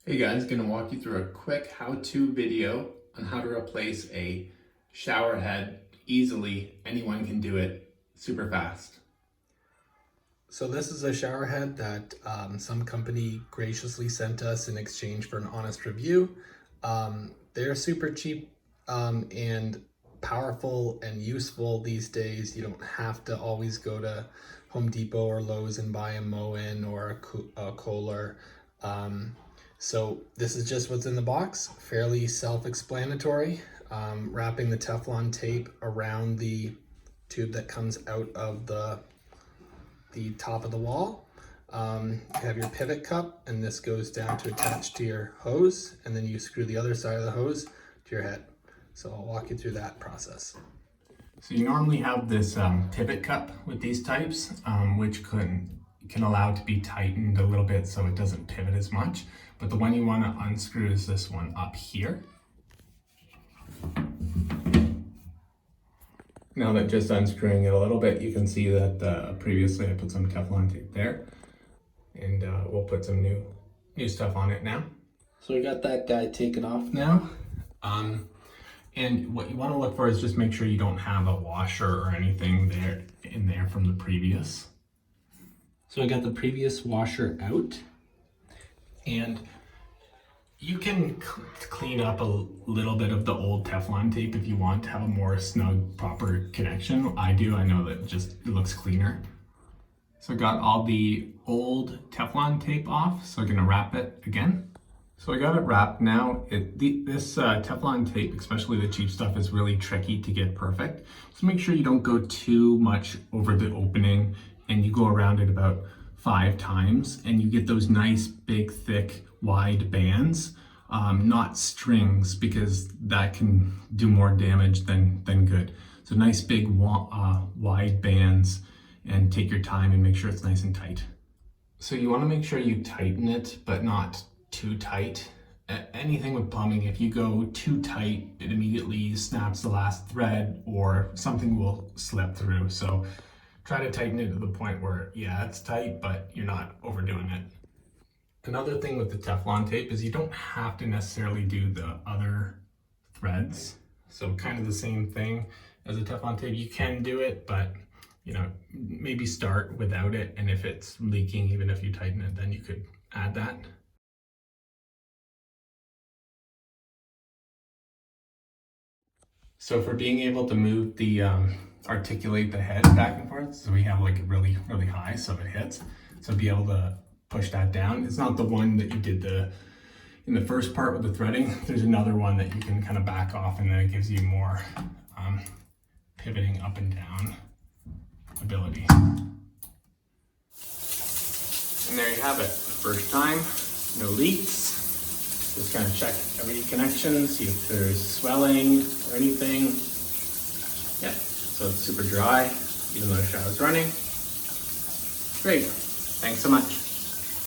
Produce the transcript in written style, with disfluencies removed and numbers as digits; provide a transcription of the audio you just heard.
Hey guys, gonna walk you through a quick how-to video on how to replace a shower head easily. Anyone can do it super fast. So this is a shower head that some company graciously sent us in exchange for an honest review. They're super cheap and powerful and useful these days. You don't have to always go to Home Depot or Lowe's and buy a Moen or a Kohler. So this is just what's in the box, fairly self-explanatory. Wrapping the Teflon tape around the tube that comes out of the top of the wall. You have your pivot cup, and this goes down to attach to your hose, and then you screw the other side of the hose to your head. So I'll walk you through that process. So you normally have this pivot cup with these types, which can allow it to be tightened a little bit so it doesn't pivot as much. But the one you want to unscrew is this one up here. Now that just unscrewing it a little bit, you can see that previously I put some Teflon tape there, and we'll put some new stuff on it now. So we got that guy taken off now. And what you want to look for is just make sure you don't have a washer or anything in there from the previous. So I got the previous washer out, and you can clean up a little bit of the old Teflon tape if you want to have a more snug, proper connection. I know that it looks cleaner. So I got all the old Teflon tape off, so I'm gonna wrap it again. So I got it wrapped now. This Teflon tape, especially the cheap stuff, is really tricky to get perfect. So make sure you don't go too much over the opening, and you go around it about 5 times, and you get those nice, big, thick, wide bands, not strings, because that can do more damage than good. So nice, big, wide bands, and take your time and make sure it's nice and tight. So you want to make sure you tighten it, but not too tight. Anything with plumbing, if you go too tight, it immediately snaps the last thread or something will slip through. So try to tighten it to the point where, yeah, it's tight, but you're not overdoing it. Another thing with the Teflon tape is you don't have to necessarily do the other threads. So kind of the same thing as a Teflon tape. You can do it, but maybe start without it. And if it's leaking, even if you tighten it, then you could add that. So for being able to move articulate the head back and forth, so we have like really, really high so it hits. So be able to push that down. It's not the one that you did in the first part with the threading. There's another one that you can kind of back off, and then it gives you more pivoting up and down ability. And there you have it. First time, no leaks. Just kind of check every connection, see if there's swelling or anything. Yeah, so it's super dry, even though the shower's running. Great, thanks so much.